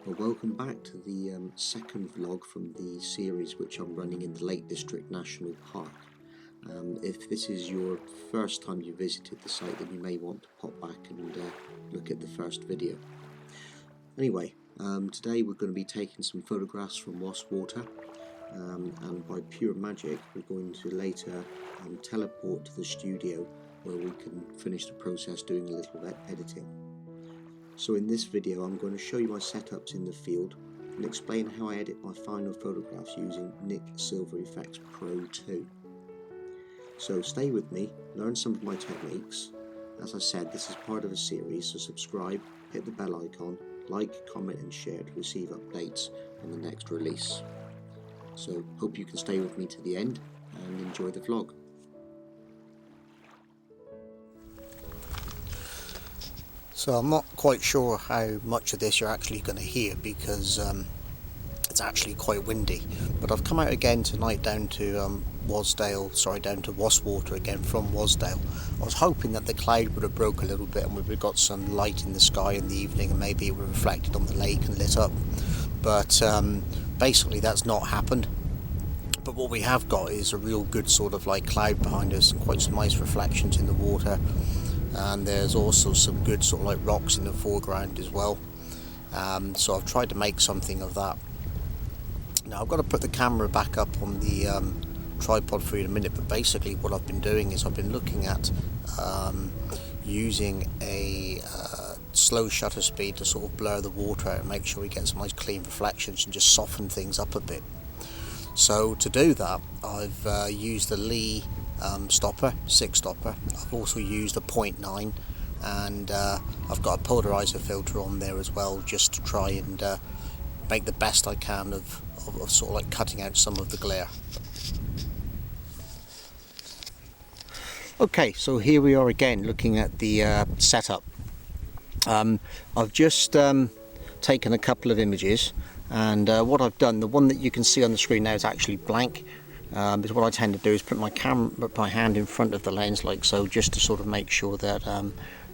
Well, welcome back to the second vlog from the series which I'm running in the Lake District National Park. If this is your first time you visited the site, then you may want to pop back and look at the first video. Anyway, today we're going to be taking some photographs from Wastwater, and by pure magic we're going to later teleport to the studio where we can finish the process doing a little editing. So in this video I'm going to show you my setups in the field and explain how I edit my final photographs using Nik Silver Efex Pro 2. So stay with me, learn some of my techniques. As I said, this is part of a series, so subscribe, hit the bell icon, like, comment and share to receive updates on the next release. So hope you can stay with me to the end and enjoy the vlog. So I'm not quite sure how much of this you're actually going to hear because it's actually quite windy. But I've come out again tonight down to Wastwater again from Wasdale. I was hoping that the cloud would have broke a little bit and we would have got some light in the sky in the evening and maybe it would have reflected on the lake and lit up. But basically that's not happened. But what we have got is a real good sort of like cloud behind us and quite some nice reflections in the water. And there's also some good sort of like rocks in the foreground as well. So I've tried to make something of that. Now I've got to put the camera back up on the tripod for you in a minute, but basically what I've been doing is I've been looking at using a slow shutter speed to sort of blur the water out and make sure we get some nice clean reflections and just soften things up a bit. So to do that I've used the Lee stopper, 6 stopper. I've also used a 0.9 and I've got a polarizer filter on there as well, just to try and make the best I can of sort of like cutting out some of the glare. Okay, so here we are again looking at the setup. I've just taken a couple of images, and what I've done, the one that you can see on the screen now is actually blank. Because what I tend to do is put my hand in front of the lens like so, just to sort of make sure that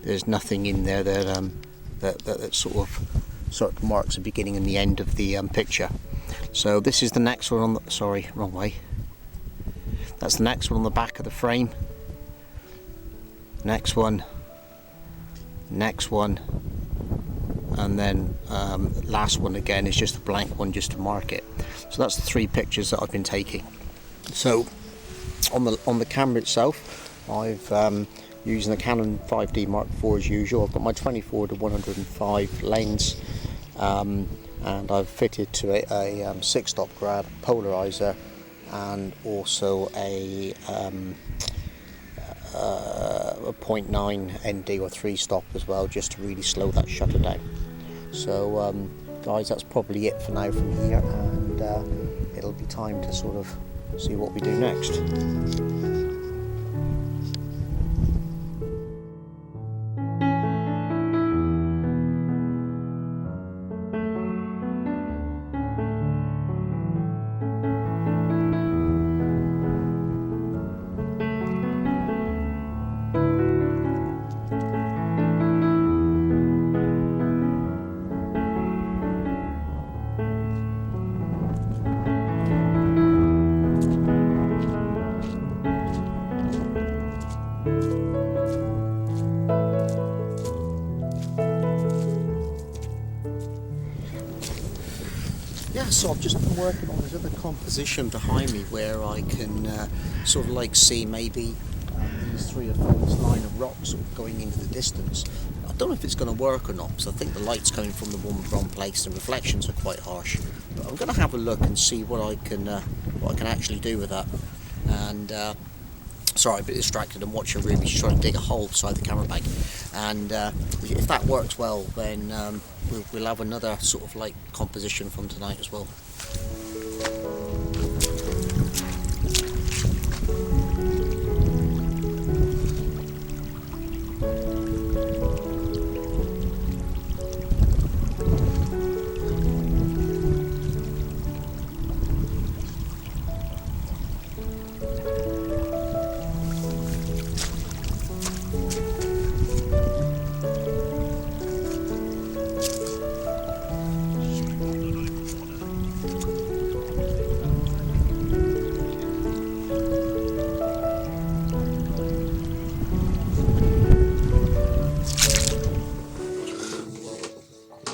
there's nothing in there that sort of marks the beginning and the end of the picture. So this is the next one on the, sorry, wrong way. That's the next one on the back of the frame. Next one, and then last one again is just a blank one just to mark it. So that's the 3 pictures that I've been taking. So on the camera itself, I've using the Canon 5D Mark IV as usual. I've got my 24-105 lens, and I've fitted to it a 6-stop grab polarizer and also a 0.9 ND or 3-stop as well, just to really slow that shutter down. So guys, that's probably it for now from here, and it'll be time to sort of see what we do next. Yeah, so I've just been working on this other composition behind me where I can sort of like see maybe these 3 or 4 line of rocks sort of going into the distance. I don't know if it's going to work or not, because I think the light's coming from the wrong place and reflections are quite harsh. But I'm going to have a look and see what I can actually do with that. And sorry, a bit distracted and watching Ruby. She's trying to dig a hole beside the camera bag. And if that works well, then we'll have another sort of like composition from tonight as well.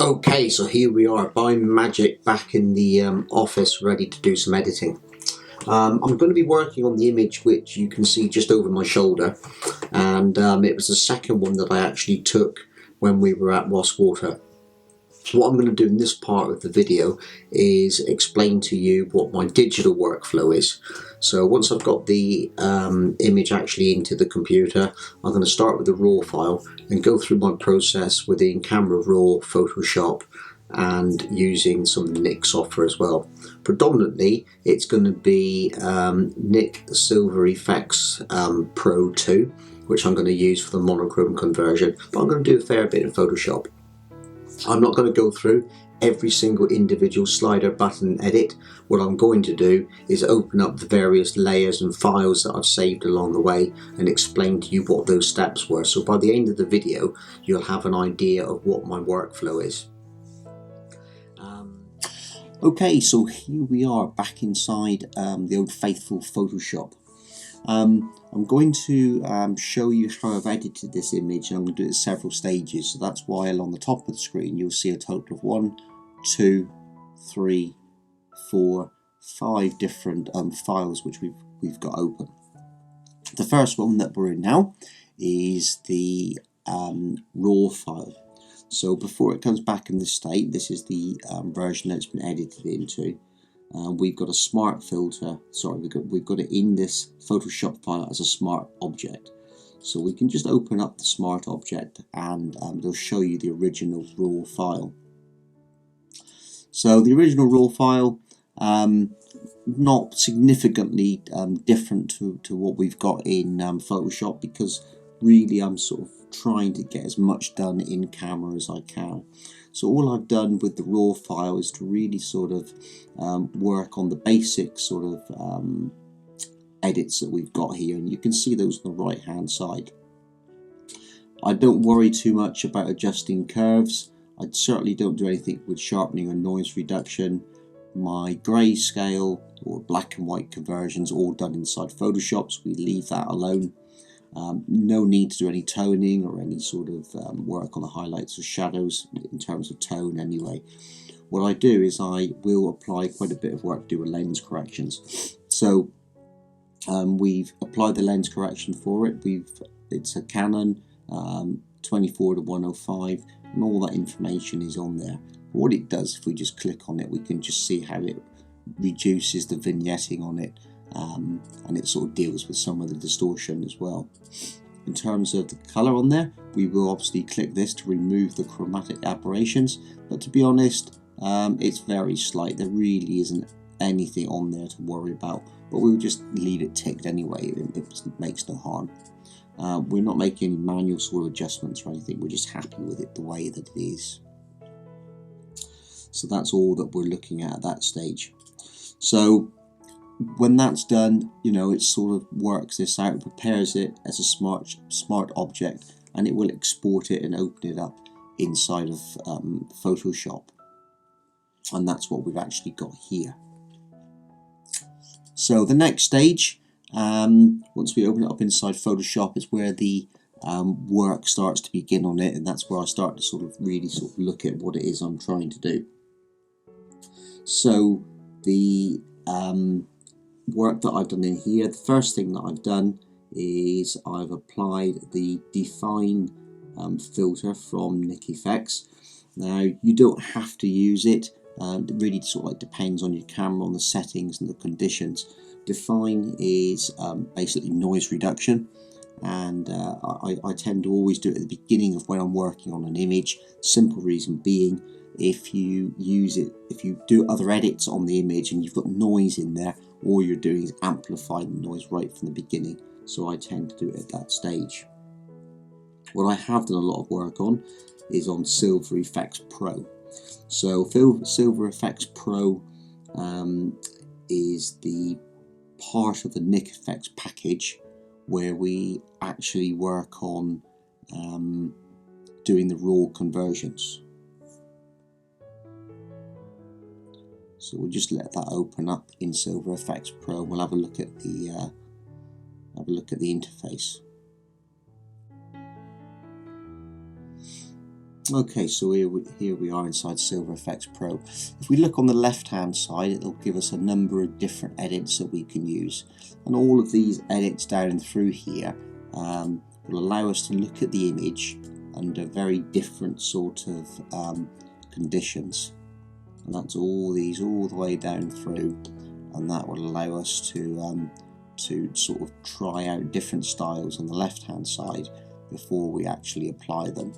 Okay, so here we are by magic back in the office, ready to do some editing. I'm going to be working on the image which you can see just over my shoulder, and it was the second one that I actually took when we were at Wastwater. What I'm going to do in this part of the video is explain to you what my digital workflow is. So once I've got the image actually into the computer, I'm going to start with the raw file and go through my process within Camera Raw, Photoshop, and using some Nik software as well. Predominantly it's going to be Nik Silver Efex Pro 2, which I'm going to use for the monochrome conversion, but I'm going to do a fair bit in Photoshop. I'm not going to go through every single individual slider button edit. What I'm going to do is open up the various layers and files that I've saved along the way and explain to you what those steps were. So by the end of the video, you'll have an idea of what my workflow is. Okay, so here we are back inside the old faithful Photoshop. I'm going to show you how I've edited this image, and I'm going to do it in several stages. So that's why along the top of the screen you'll see a total of 1, 2, 3, 4, 5 different files which we've got open. The first one that we're in now is the raw file. So before it comes back in this state, this is the version that it's been edited into. We've got a smart filter, sorry, we've got it in this Photoshop file as a smart object. So we can just open up the smart object and it'll show you the original raw file. So the original raw file, not significantly different to what we've got in Photoshop, because really I'm sort of trying to get as much done in camera as I can. So all I've done with the raw file is to really sort of work on the basic sort of edits that we've got here, and you can see those on the right hand side. I don't worry too much about adjusting curves. I certainly don't do anything with sharpening or noise reduction. My grayscale or black and white conversions all done inside Photoshop, so we leave that alone. No need to do any toning or any sort of work on the highlights or shadows in terms of tone anyway. What I do is I will apply quite a bit of work to do with lens corrections. So we've applied the lens correction for it. It's a Canon 24-105, and all that information is on there. What it does, if we just click on it, we can just see how it reduces the vignetting on it. And it sort of deals with some of the distortion as well. In terms of the colour on there, we will obviously click this to remove the chromatic aberrations, but to be honest, it's very slight. There really isn't anything on there to worry about, but we'll just leave it ticked anyway. It makes no harm. We're not making any manual sort of adjustments or anything, we're just happy with it the way that it is. So that's all that we're looking at that stage. So when that's done, you know, it sort of works this out, prepares it as a smart object, and it will export it and open it up inside of Photoshop. And that's what we've actually got here. So the next stage, once we open it up inside Photoshop, is where the work starts to begin on it, and that's where I start to sort of really sort of look at what it is I'm trying to do. So the work that I've done in here, the first thing that I've done is I've applied the define filter from Nik Efex. Now you don't have to use it, it really sort of like depends on your camera, on the settings and the conditions. Define is basically noise reduction, and I tend to always do it at the beginning of when I'm working on an image. Simple reason being, if you use it, if you do other edits on the image and you've got noise in there, all you're doing is amplifying the noise right from the beginning. So I tend to do it at that stage. What I have done a lot of work on is on Silver Efex Pro. So Silver Efex Pro is the part of the Nik Efex package where we actually work on doing the raw conversions. So we'll just let that open up in Silver Efex Pro. We'll have a look at the interface. Okay, so here we are inside Silver Efex Pro. If we look on the left hand side, it'll give us a number of different edits that we can use, and all of these edits down and through here will allow us to look at the image under very different sort of conditions, and that's all these all the way down through, and that will allow us to sort of try out different styles on the left hand side before we actually apply them.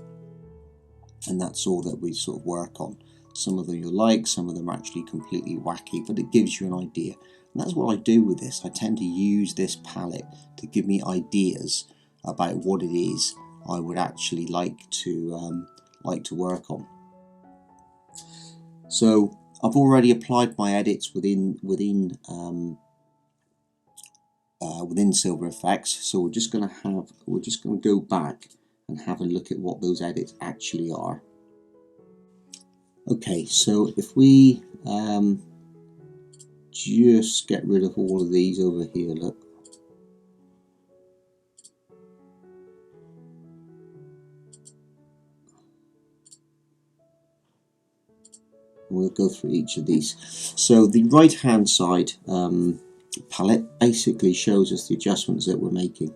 And that's all that we sort of work on. Some of them you'll like, some of them are actually completely wacky, but it gives you an idea. And that's what I do with this. I tend to use this palette to give me ideas about what it is I would actually like to work on. So I've already applied my edits within Silver Efex. So we're just going to go back and have a look at what those edits actually are. Okay, so if we just get rid of all of these over here, look. We'll go through each of these. So the right hand side palette basically shows us the adjustments that we're making.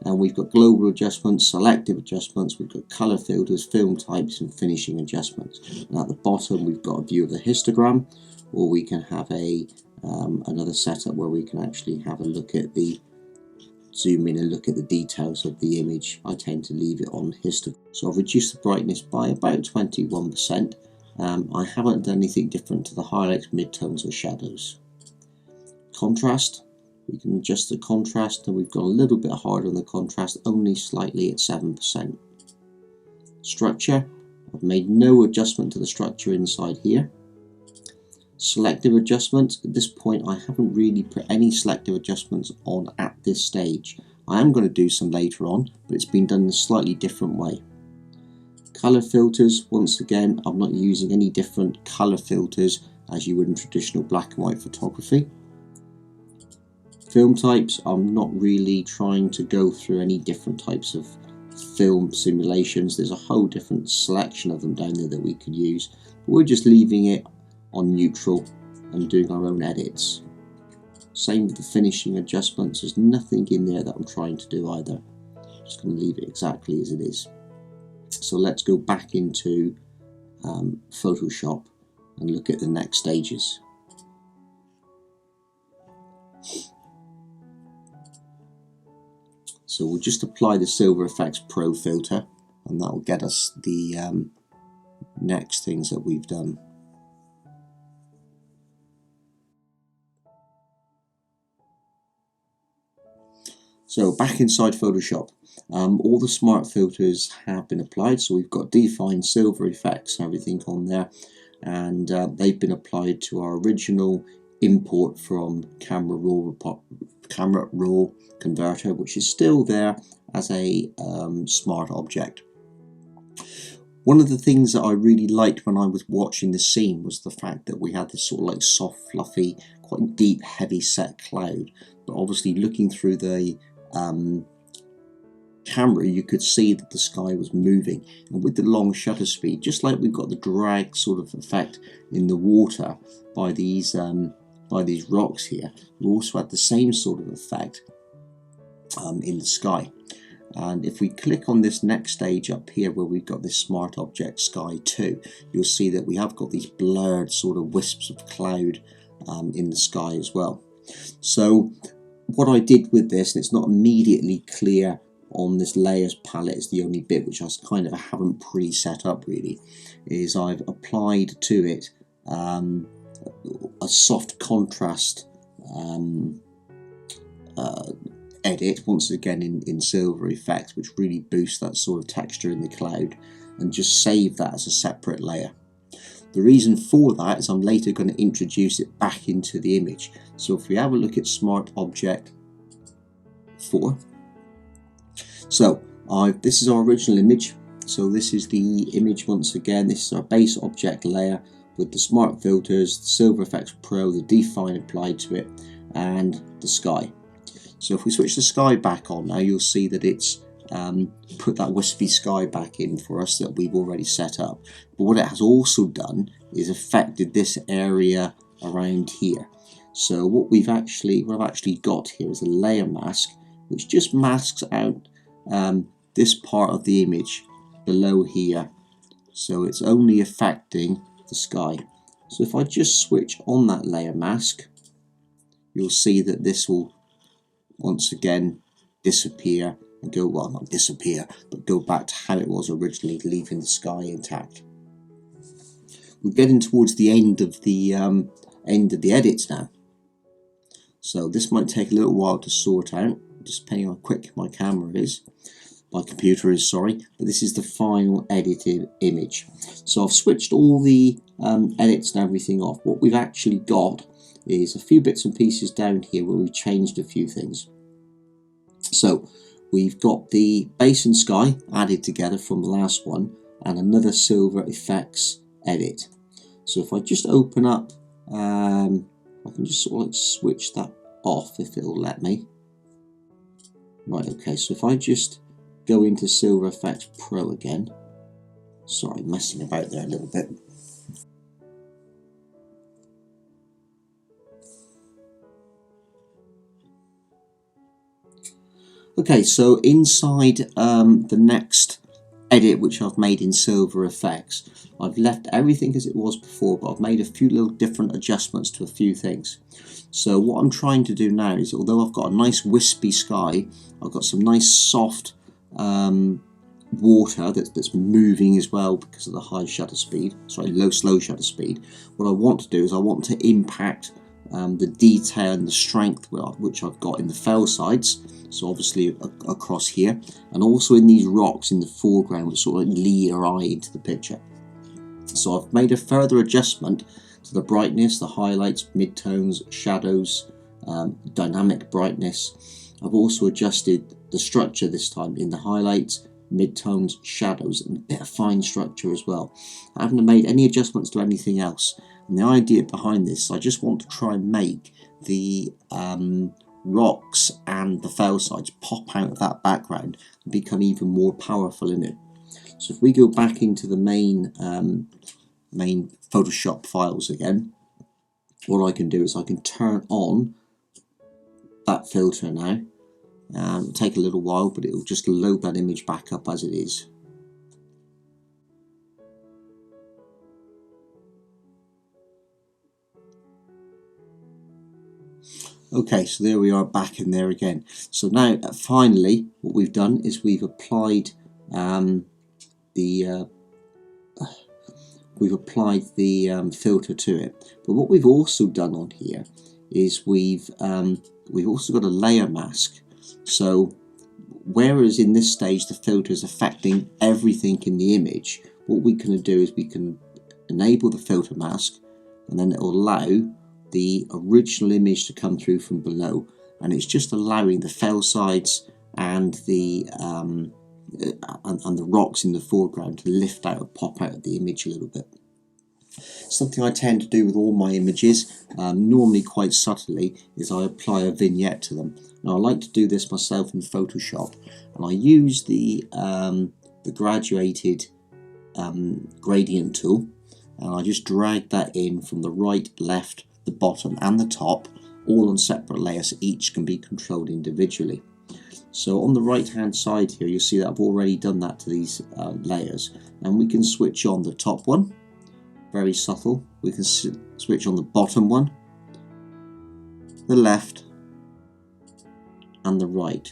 And we've got global adjustments, selective adjustments, we've got color filters, film types, and finishing adjustments. And at the bottom we've got a view of the histogram, or we can have another setup where we can actually have a look at zoom in and look at the details of the image. I tend to leave it on histogram. So I've reduced the brightness by about 21%. I haven't done anything different to the highlights, midtones, or shadows. Contrast. We can adjust the contrast, and we've gone a little bit harder on the contrast, only slightly at 7%. Structure, I've made no adjustment to the structure inside here. Selective adjustments, at this point I haven't really put any selective adjustments on at this stage. I am going to do some later on, but it's been done in a slightly different way. Color filters, once again, I'm not using any different color filters as you would in traditional black and white photography. Film types, I'm not really trying to go through any different types of film simulations. There's a whole different selection of them down there that we could use. But we're just leaving it on neutral and doing our own edits. Same with the finishing adjustments. There's nothing in there that I'm trying to do either. Just going to leave it exactly as it is. So let's go back into Photoshop and look at the next stages. So we'll just apply the Silver Efex Pro filter, and that will get us the next things that we've done. So back inside Photoshop, all the smart filters have been applied. So we've got define, silver effects, and everything on there, and they've been applied to our original import from Camera Raw converter, which is still there as a smart object. One of the things that I really liked when I was watching the scene was the fact that we had this sort of like soft, fluffy, quite deep, heavy set cloud. But obviously looking through the camera, you could see that the sky was moving, and with the long shutter speed, just like we've got the drag sort of effect in the water by these rocks here, we also had the same sort of effect in the sky. And if we click on this next stage up here where we've got this smart object sky 2, you'll see that we have got these blurred sort of wisps of cloud in the sky as well. So what I did with this, and it's not immediately clear on this layers palette, is the only bit which I kind of haven't pre-set up really, is I've applied to it a soft contrast edit, once again in Silver Efex, which really boosts that sort of texture in the cloud, and just save that as a separate layer. The reason for that is I'm later going to introduce it back into the image. So if we have a look at Smart Object 4, so this is our original image. So this is the image once again. This is our base object layer with the smart filters, the Silver Efex Pro, the define applied to it, and the sky. So if we switch the sky back on now, you'll see that it's put that wispy sky back in for us that we've already set up. But what it has also done is affected this area around here. So what I've actually got here is a layer mask which just masks out this part of the image below here. So it's only affecting the sky. So if I just switch on that layer mask, you'll see that this will once again disappear and go, well, not disappear, but go back to how it was originally, leaving the sky intact. We're getting towards the end of the edits now, so this might take a little while to sort out, just depending on how quick my computer is, sorry. But this is the final edited image. So I've switched all the edits and everything off. What we've actually got is a few bits and pieces down here where we've changed a few things. So we've got the base and sky added together from the last one, and another Silver Efex edit. So if I just open up, I can just sort of like switch that off if it'll let me. Right, okay, so if I just go into Silver Efex Pro again, sorry, messing about there a little bit. Okay, so inside the next edit which I've made in Silver Efex, I've left everything as it was before, but I've made a few little different adjustments to a few things. So what I'm trying to do now is, although I've got a nice wispy sky, I've got some nice soft water that's moving as well because of the high shutter speed, slow shutter speed. What I want to do is I want to impact the detail and the strength which I've got in the fell sides, so obviously across here, and also in these rocks in the foreground which sort of lead our eye into the picture. So I've made a further adjustment to the brightness, the highlights, midtones, shadows, dynamic brightness. I've also adjusted the structure this time in the highlights, midtones, shadows, and a bit of fine structure as well. I haven't made any adjustments to anything else. And the idea behind this, I just want to try and make the rocks and the fell sides pop out of that background and become even more powerful in it. So if we go back into the main Photoshop files again, what I can do is I can turn on that filter now. It'll take a little while, but it'll just load that image back up as it is. Okay, so there we are back in there again. So now finally what we've done is we've applied the filter to it. But what we've also done on here is we've also got a layer mask. So whereas in this stage the filter is affecting everything in the image, what we can do is we can enable the filter mask, and then it will allow the original image to come through from below, and it's just allowing the fell sides and the rocks in the foreground to lift out and pop out of the image a little bit. Something I tend to do with all my images, normally quite subtly, is I apply a vignette to them. Now I like to do this myself in Photoshop, and I use the graduated gradient tool, and I just drag that in from the right, left, the bottom and the top, all on separate layers, so each can be controlled individually. So on the right hand side here, you'll see that I've already done that to these layers, and we can switch on the top one, very subtle. We can switch on the bottom one, the left and the right.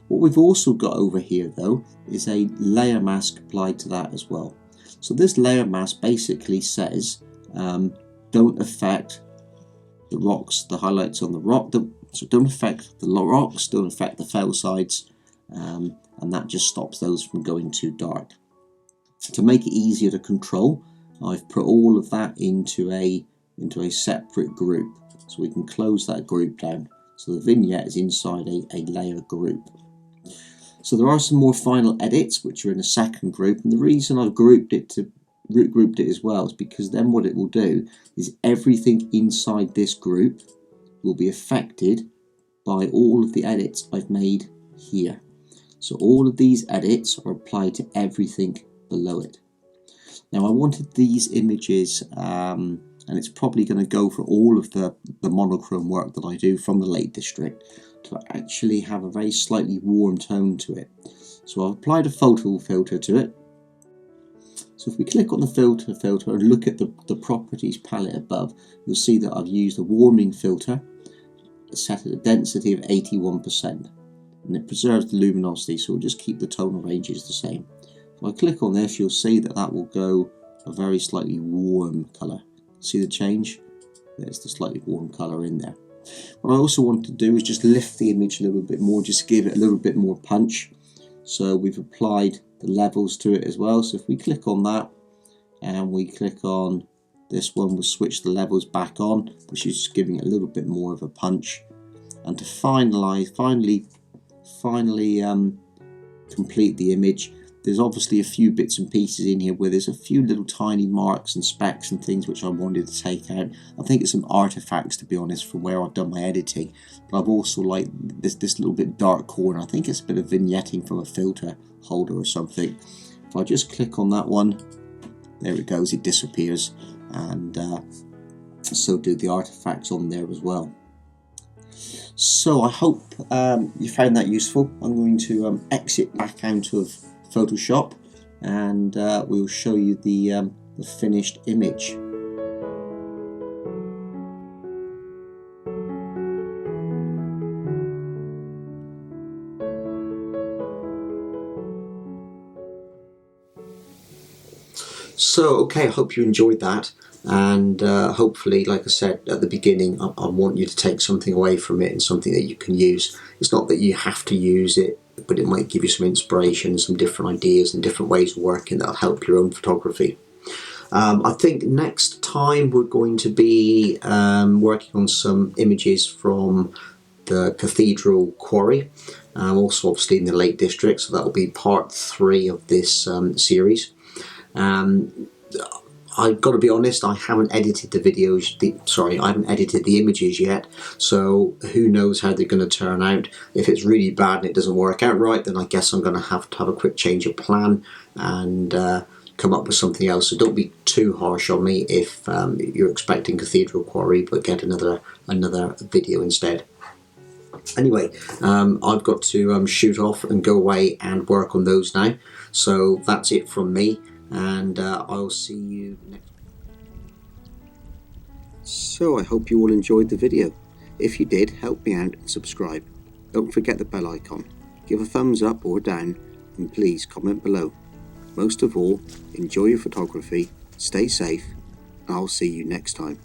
What we've also got over here though is a layer mask applied to that as well. So this layer mask basically says don't affect the rocks, the highlights on the rock, so don't affect the rocks, don't affect the fell sides, and that just stops those from going too dark. To make it easier to control, I've put all of that into a separate group, so we can close that group down. So the vignette is inside a layer group. So there are some more final edits which are in a second group, and the reason I've grouped it as well is because then what it will do is everything inside this group will be affected by all of the edits I've made here. So all of these edits are applied to everything below it. Now I wanted these images, and it's probably going to go for all of the monochrome work that I do from the Lake District, to actually have a very slightly warm tone to it. So I've applied a photo filter to it. So if we click on the filter and look at the properties palette above, you'll see that I've used a warming filter set at a density of 81%, and it preserves the luminosity, so we'll just keep the tonal ranges the same. If I click on this, you'll see that that will go a very slightly warm colour. See the change? There's the slightly warm colour in there. What I also want to do is just lift the image a little bit more, just give it a little bit more punch. So we've applied the levels to it as well. So if we click on that and we click on this one, we'll switch the levels back on, which is just giving it a little bit more of a punch. And to finally complete the image, there's obviously a few bits and pieces in here where there's a few little tiny marks and specks and things which I wanted to take out. I think it's some artifacts, to be honest, from where I've done my editing. But I've also like this little bit dark corner. I think it's a bit of vignetting from a filter holder or something. If I just click on that one, there it goes, it disappears, and so do the artifacts on there as well. So I hope you found that useful. I'm going to exit back out of Photoshop, and we'll show you the finished image. So okay, I hope you enjoyed that, and hopefully, like I said at the beginning, I want you to take something away from it and something that you can use. It's not that you have to use it, but it might give you some inspiration, some different ideas and different ways of working that'll help your own photography. I think next time we're going to be working on some images from the Cathedral Quarry, also obviously in the Lake District, so that will be part 3 of this series. I've got to be honest, I haven't edited the videos, I haven't edited the images yet, so who knows how they're going to turn out. If it's really bad and it doesn't work out right, then I guess I'm going to have a quick change of plan and come up with something else. So don't be too harsh on me if you're expecting Cathedral Quarry, but get another video instead. Anyway, I've got to shoot off and go away and work on those now. So that's it from me, and I'll see you next. So I hope you all enjoyed the video. If you did, help me out and subscribe. Don't forget the bell icon. Give a thumbs up or down, and please comment below. Most of all, enjoy your photography, stay safe, and I'll see you next time.